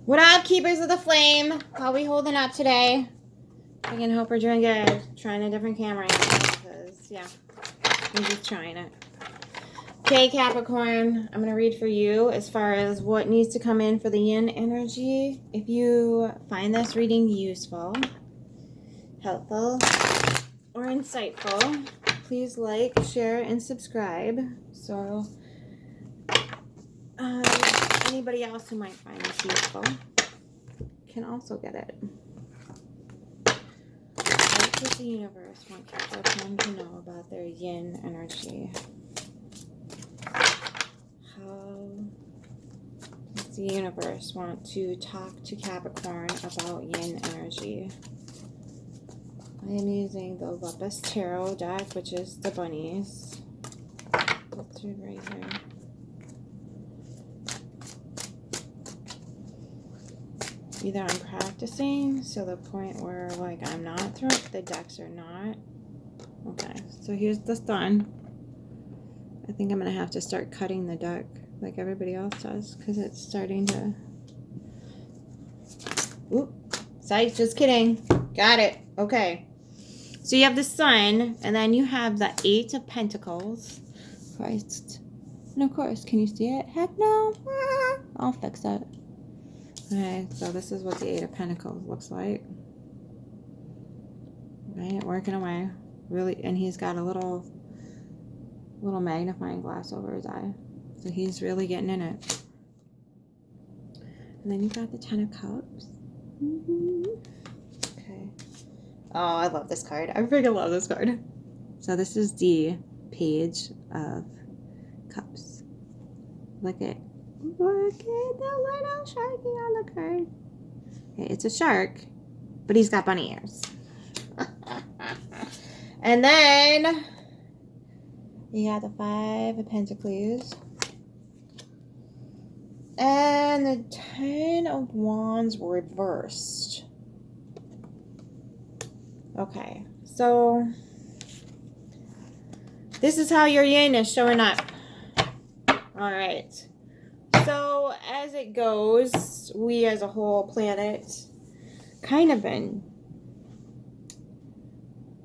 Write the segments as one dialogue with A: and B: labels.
A: What up, keepers of the flame? How we holding up today? I can hope we're doing good. Trying a different camera because, yeah, I'm just trying it. Okay, Capricorn, I'm going to read for you as far as what needs to come in for the yin energy. If you find this reading useful, helpful, or insightful, please like, share, and subscribe. So anybody else who might find this useful can also get it. What does the universe want Capricorn to know about their yin energy? How does the universe want to talk to Capricorn about yin energy? I am using the Lepus Tarot deck, which is the bunnies. Let's read right here. Either I'm practicing, so the point where, like, I'm not throwing, the decks are not. Okay, so here's the sun. I think I'm going to have to start cutting the deck like everybody else does, because it's starting to... Oop, psych, just kidding. Got it. Okay. So you have the sun, and then you have the Eight of Pentacles. Christ. And of course, can you see it? Heck no. I'll fix it. Okay, so this is what the Eight of Pentacles looks like. Right, working away. Really, and he's got a little magnifying glass over his eye. So he's really getting in it. And then you got the Ten of Cups. Okay. Oh, I love this card. I freaking love this card. So this is the Page of Cups. Look at the little sharky on the card. Okay, it's a shark, but he's got bunny ears. And then you got the Five of Pentacles. And the Ten of Wands reversed. Okay, so this is how your yin is showing up. All right. So as it goes, we as a whole planet kind of been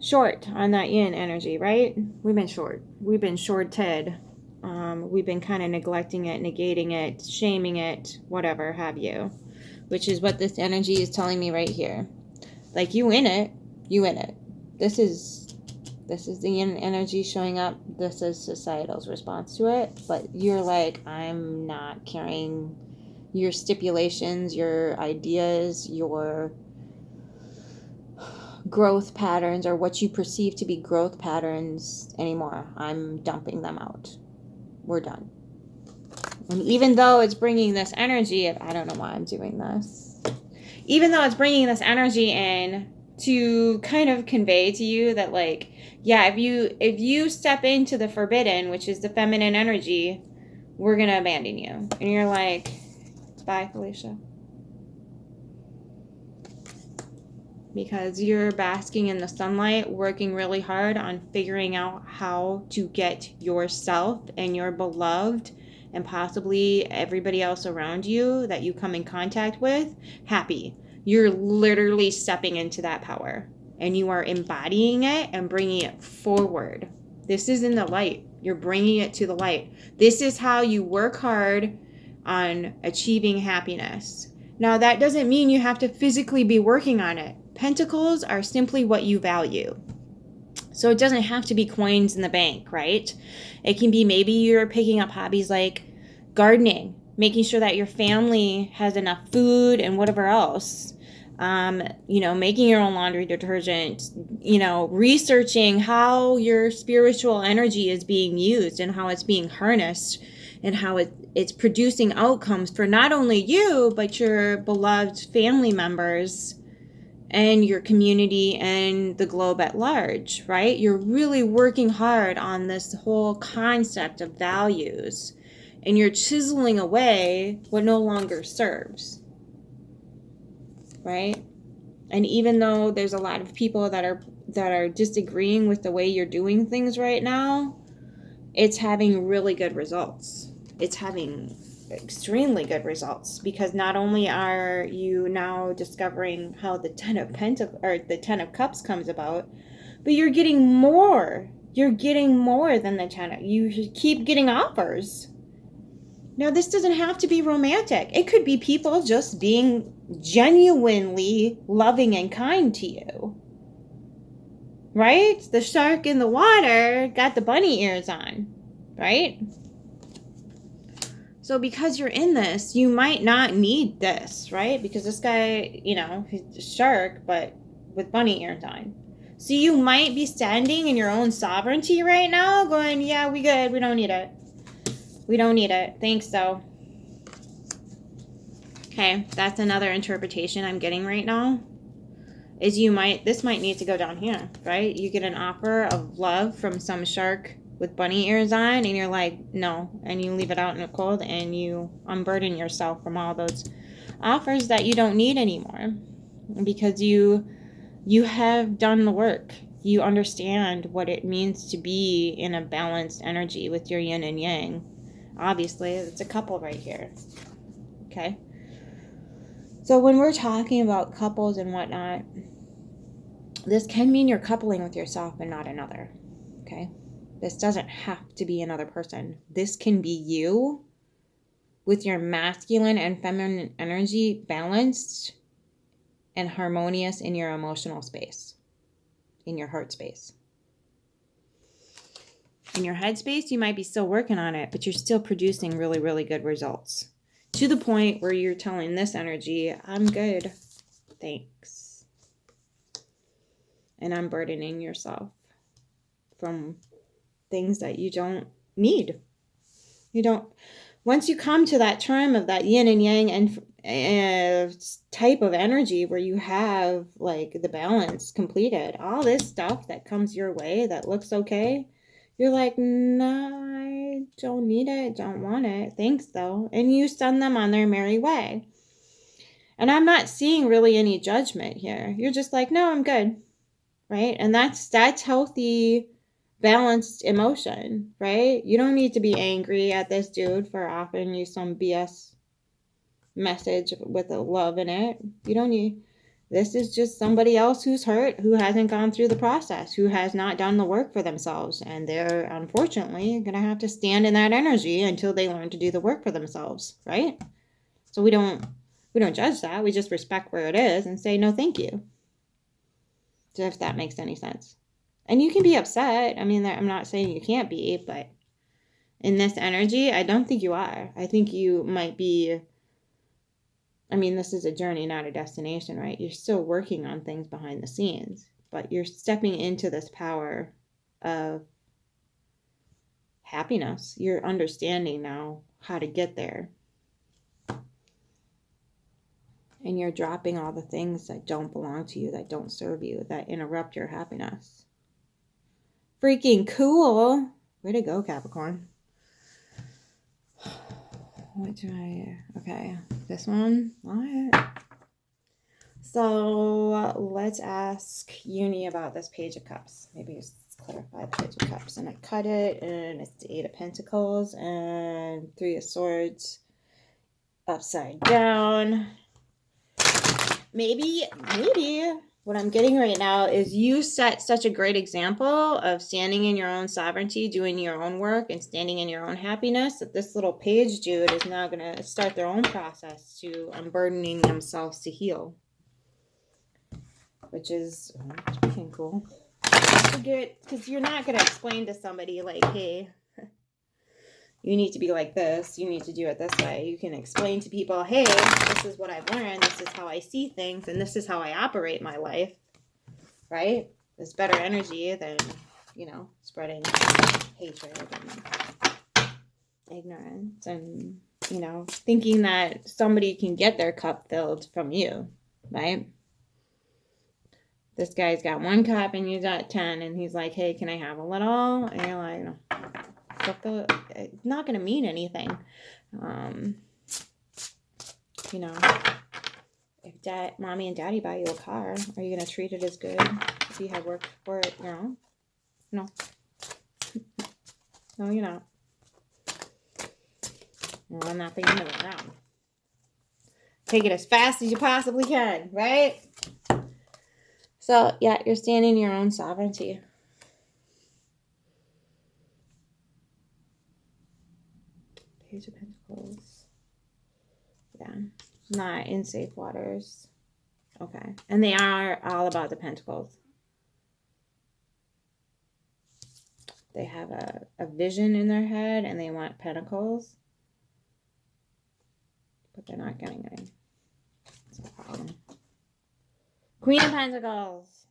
A: short on that yin energy, right? We've been short. We've been shorted. We've been kind of neglecting it, negating it, shaming it, whatever have you, which is what this energy is telling me right here. Like, you in it. You in it. This is the yin energy showing up. This is societal's response to it. But you're like, I'm not carrying your stipulations, your ideas, your growth patterns, or what you perceive to be growth patterns anymore. I'm dumping them out. We're done. And even though it's bringing this energy, I don't know why I'm doing this. Even though it's bringing this energy in to kind of convey to you that, like, yeah, if you step into the forbidden, which is the feminine energy, we're going to abandon you. And you're like, bye, Felicia. Because you're basking in the sunlight, working really hard on figuring out how to get yourself and your beloved and possibly everybody else around you that you come in contact with happy. You're literally stepping into that power. And you are embodying it and bringing it forward. This is in the light. You're bringing it to the light. This is how you work hard on achieving happiness. Now, that doesn't mean you have to physically be working on it. Pentacles are simply what you value. So it doesn't have to be coins in the bank, right? It can be maybe you're picking up hobbies like gardening, making sure that your family has enough food and whatever else. Making your own laundry detergent, researching how your spiritual energy is being used and how it's being harnessed and how it's producing outcomes for not only you, but your beloved family members and your community and the globe at large, right? You're really working hard on this whole concept of values, and you're chiseling away what no longer serves. Right? And even though there's a lot of people that are disagreeing with the way you're doing things right now, it's having really good results. It's having extremely good results, because not only are you now discovering how the Ten of Cups comes about, but you're getting more. You're getting more than the Ten. You keep getting offers. Now, this doesn't have to be romantic. It could be people just being genuinely loving and kind to you. Right? The shark in the water got the bunny ears on. Right? So because you're in this, you might not need this, right? Because this guy, you know, he's a shark, but with bunny ears on. So you might be standing in your own sovereignty right now, going, yeah, we good. We don't need it. We don't need it. Thanks, though. Okay, that's another interpretation I'm getting right now. Is this might need to go down here, right? You get an offer of love from some shark with bunny ears on, and you're like, no, and you leave it out in the cold, and you unburden yourself from all those offers that you don't need anymore, because you have done the work. You understand what it means to be in a balanced energy with your yin and yang. Obviously, it's a couple right here. Okay. So when we're talking about couples and whatnot, this can mean you're coupling with yourself and not another. Okay. This doesn't have to be another person. This can be you with your masculine and feminine energy balanced and harmonious in your emotional space, in your heart space. In your head space, you might be still working on it, but you're still producing really, really good results. To the point where you're telling this energy, I'm good, thanks. And I'm burdening yourself from things that you don't need. You don't. Once you come to that term of that yin and yang and type of energy where you have like the balance completed, all this stuff that comes your way that looks okay, you're like, no, I don't need it, don't want it, thanks though. And you send them on their merry way. And I'm not seeing really any judgment here. You're just like, no, I'm good, right? And that's healthy, balanced emotion, right? You don't need to be angry at this dude for offering you some BS message with a love in it. You don't need. This is just somebody else who's hurt, who hasn't gone through the process, who has not done the work for themselves, and they're unfortunately going to have to stand in that energy until they learn to do the work for themselves, right? So we don't judge that. We just respect where it is and say no, thank you. If that makes any sense. And you can be upset. I mean, I'm not saying you can't be, but in this energy, I don't think you are. I think you might be. I mean, this is a journey, not a destination, right? You're still working on things behind the scenes, but you're stepping into this power of happiness. You're understanding now how to get there. And you're dropping all the things that don't belong to you, that don't serve you, that interrupt your happiness. Freaking cool. Way to go, Capricorn. Okay, this one. All right. So let's ask Uni about this Page of Cups. Maybe let's clarify the Page of Cups. And I cut it, and it's the Eight of Pentacles and Three of Swords upside down. Maybe what I'm getting right now is you set such a great example of standing in your own sovereignty, doing your own work, and standing in your own happiness, that this little page dude is now going to start their own process to unburdening themselves to heal. Which is freaking cool. Because you're not going to explain to somebody like, hey, you need to be like this, you need to do it this way. You can explain to people, hey, this is what I've learned, this is how I see things, and this is how I operate my life, right? There's better energy than, spreading hatred and ignorance and, thinking that somebody can get their cup filled from you, right? This guy's got 1 cup and you got 10, and he's like, hey, can I have a little? And you're like, no. It's not going to mean anything. If mommy and daddy buy you a car, are you going to treat it as good if you have worked for it your own? No. No, you're not. Run that thing into the ground. Take it as fast as you possibly can, right? So, yeah, you're standing in your own sovereignty. Page of Pentacles. Yeah. Not in safe waters. Okay. And they are all about the pentacles. They have a vision in their head and they want pentacles. But they're not getting any. That's a problem. Queen of Pentacles.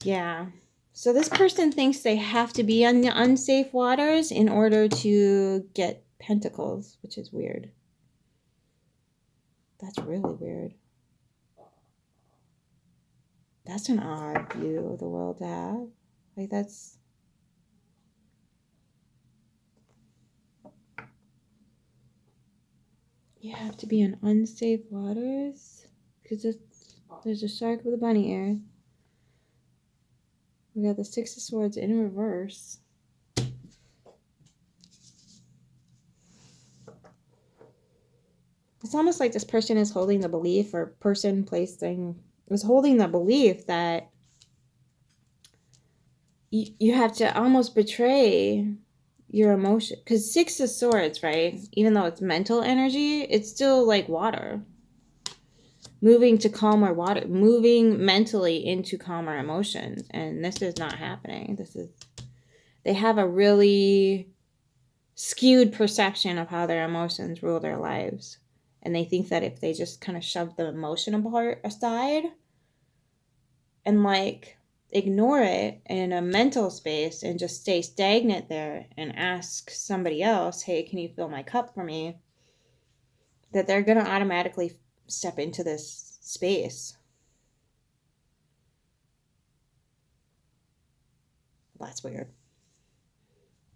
A: Yeah. So this person thinks they have to be on the unsafe waters in order to get pentacles, which is weird. That's really weird. That's an odd view of the world to have. Like, that's... You have to be in unsafe waters? Because there's a shark with a bunny ear. We got the Six of Swords in reverse. It's almost like this person is holding the belief, or person, place, thing, is holding the belief that you have to almost betray your emotion. Because Six of Swords, right? Even though it's mental energy, it's still like water. Moving to calmer water. Moving mentally into calmer emotions. And this is not happening. They have a really skewed perception of how their emotions rule their lives. And they think that if they just kind of shove the emotional part aside and like ignore it in a mental space and just stay stagnant there and ask somebody else, hey, can you fill my cup for me? That they're going to automatically step into this space. That's weird.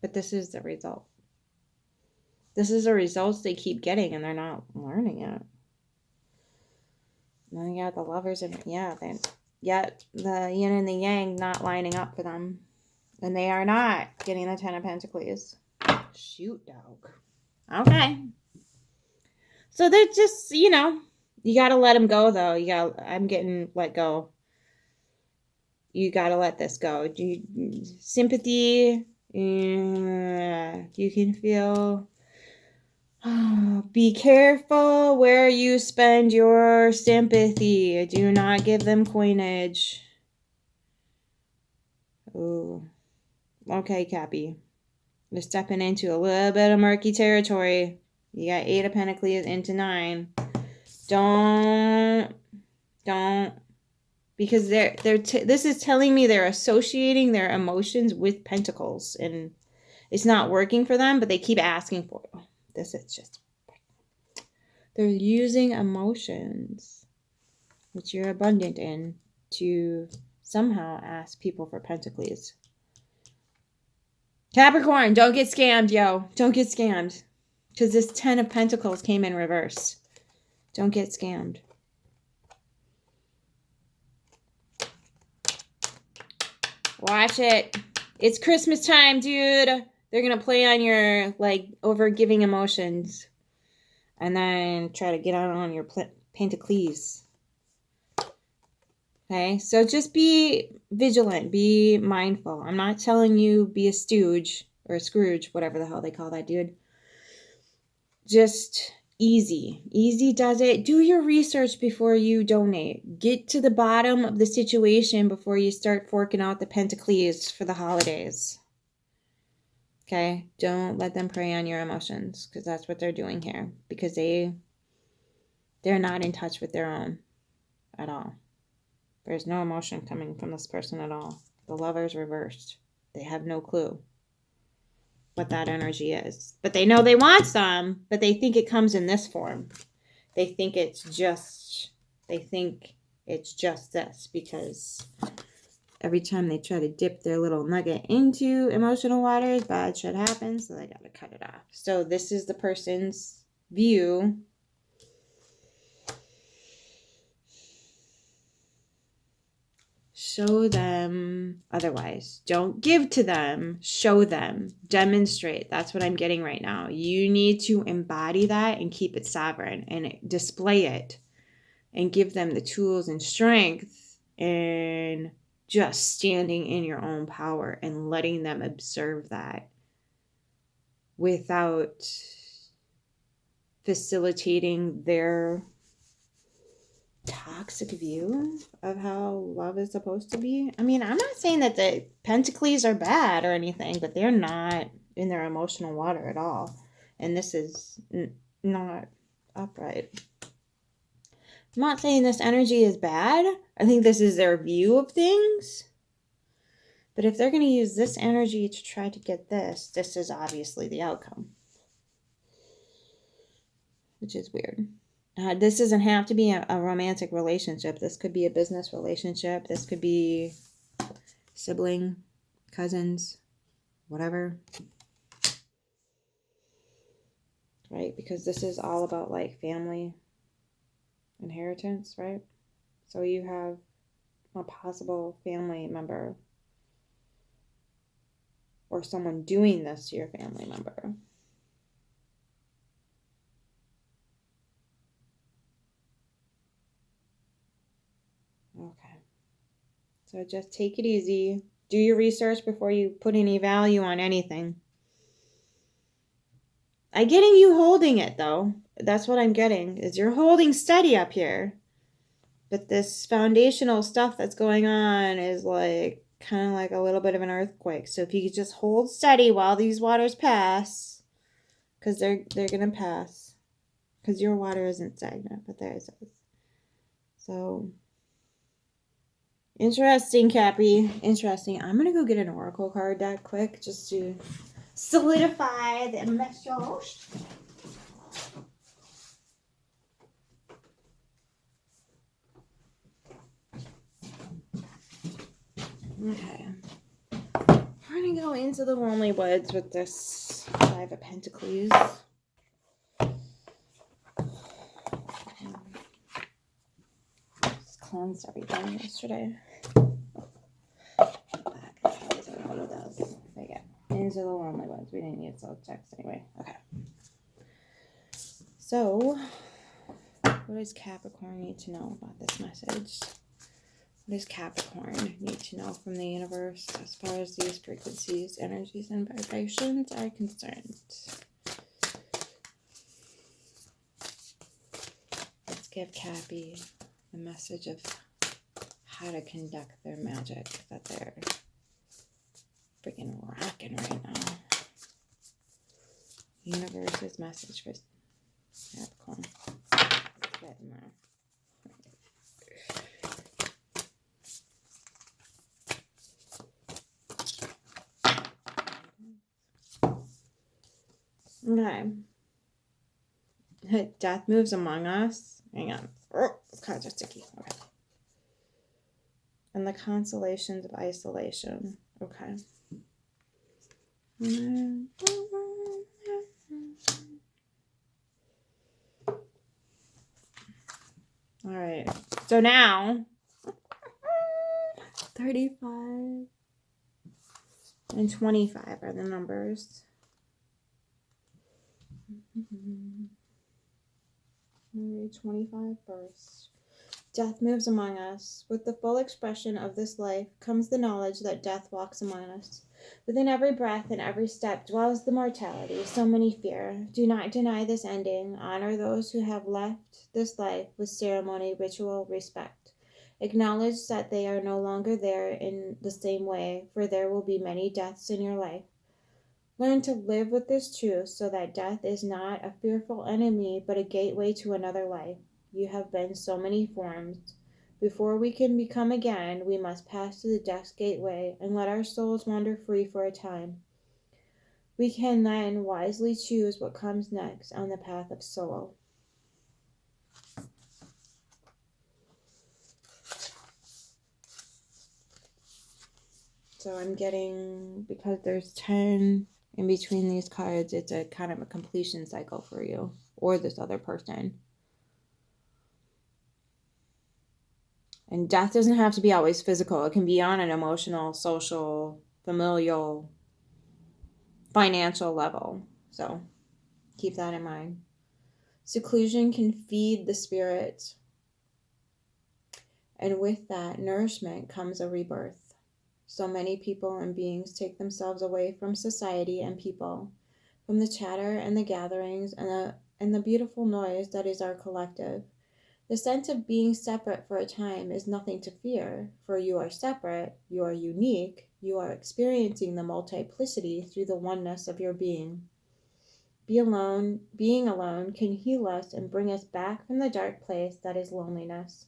A: But this is the result. This is the results they keep getting and they're not learning it. And then you got the Lovers and yet the yin and the yang not lining up for them. And they are not getting the Ten of Pentacles. Shoot, dog. Okay. So they're just, you got to let them go, though. I'm getting let go. You got to let this go. Sympathy. You can feel... be careful where you spend your sympathy. Do not give them coinage. Oh, okay, Cappy. You're stepping into a little bit of murky territory. You got 8 of Pentacles into 9. Don't. Because this is telling me they're associating their emotions with pentacles. And it's not working for them, but they keep asking for it. This is just... They're using emotions, which you're abundant in, to somehow ask people for pentacles. Capricorn, don't get scammed, yo. Don't get scammed. Because this 10 of Pentacles came in reverse. Don't get scammed. Watch it. It's Christmas time, dude. They're going to play on your, over-giving emotions. And then try to get out on your pentacles. Okay, so just be vigilant. Be mindful. I'm not telling you be a stooge or a Scrooge, whatever the hell they call that dude. Just easy. Easy does it. Do your research before you donate. Get to the bottom of the situation before you start forking out the pentacles for the holidays. Okay, don't let them prey on your emotions, because that's what they're doing here. Because they're not in touch with their own at all. There's no emotion coming from this person at all. The Lover's reversed. They have no clue what that energy is. But they know they want some, but they think it comes in this form. They think it's just this, because every time they try to dip their little nugget into emotional waters, bad shit happens, so they got to cut it off. So this is the person's view. Show them otherwise. Don't give to them. Show them. Demonstrate. That's what I'm getting right now. You need to embody that and keep it sovereign and display it and give them the tools and strength and just standing in your own power and letting them observe that without facilitating their toxic view of how love is supposed to be. I mean, I'm not saying that the Pentacles are bad or anything, but they're not in their emotional water at all. And this is not upright. I'm not saying this energy is bad. I think this is their view of things. But if they're going to use this energy to try to get this, this is obviously the outcome. Which is weird. This doesn't have to be a romantic relationship. This could be a business relationship. This could be sibling, cousins, whatever. Right? Because this is all about like family inheritance, right? So you have a possible family member or someone doing this to your family member. Okay. So just take it easy. Do your research before you put any value on anything. I'm getting you holding it, though. That's what I'm getting, is you're holding steady up here. But this foundational stuff that's going on is like kind of like a little bit of an earthquake. So if you could just hold steady while these waters pass, because they're going to pass. Because your water isn't stagnant, but theirs is. So, interesting, Capri. Interesting. I'm going to go get an oracle card deck quick just to solidify the message. Okay. We're going to go into the lonely woods with this Five of Pentacles. Just cleansed everything yesterday. Into the lonely ones. We didn't need soul text anyway. Okay. So, what does Capricorn need to know about this message? What does Capricorn need to know from the universe as far as these frequencies, energies, and vibrations are concerned? Let's give Cappy a message of how to conduct their magic that they're freaking rocking right now. Universe's message for Capricorn. Let's get in there. Okay. Death moves among us. Hang on. Oh, this cards are sticky. Okay. And the constellations of isolation. Okay. All right. So now, 35 and 25 are the numbers. 25 first. Death moves among us. With the full expression of this life comes the knowledge that death walks among us. Within every breath and every step dwells the mortality so many fear. Do not deny this ending. Honor those who have left this life with ceremony, ritual, respect. Acknowledge that they are no longer there in the same way, for there will be many deaths in your life. Learn to live with this truth so that death is not a fearful enemy, but a gateway to another life. You have been so many forms. Before we can become again, we must pass through the death's gateway and let our souls wander free for a time. We can then wisely choose what comes next on the path of soul. So I'm getting, because there's 10 in between these cards, it's a kind of a completion cycle for you or this other person. And death doesn't have to be always physical. It can be on an emotional, social, familial, financial level. So keep that in mind. Seclusion can feed the spirit. And with that nourishment comes a rebirth. So many people and beings take themselves away from society and people, from the chatter and the gatherings and the beautiful noise that is our collective. The sense of being separate for a time is nothing to fear, for you are separate, you are unique, you are experiencing the multiplicity through the oneness of your being. Being alone can heal us and bring us back from the dark place that is loneliness,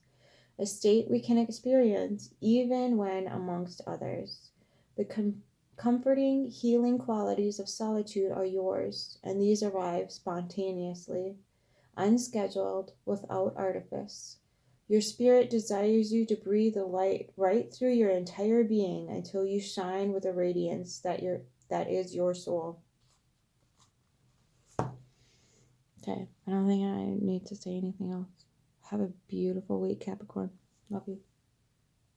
A: a state we can experience even when amongst others. The comforting, healing qualities of solitude are yours, and these arrive spontaneously, unscheduled, without artifice. Your spirit desires you to breathe the light right through your entire being until you shine with a radiance that is your soul. Okay, I don't think I need to say anything else. Have a beautiful week, Capricorn. Love you.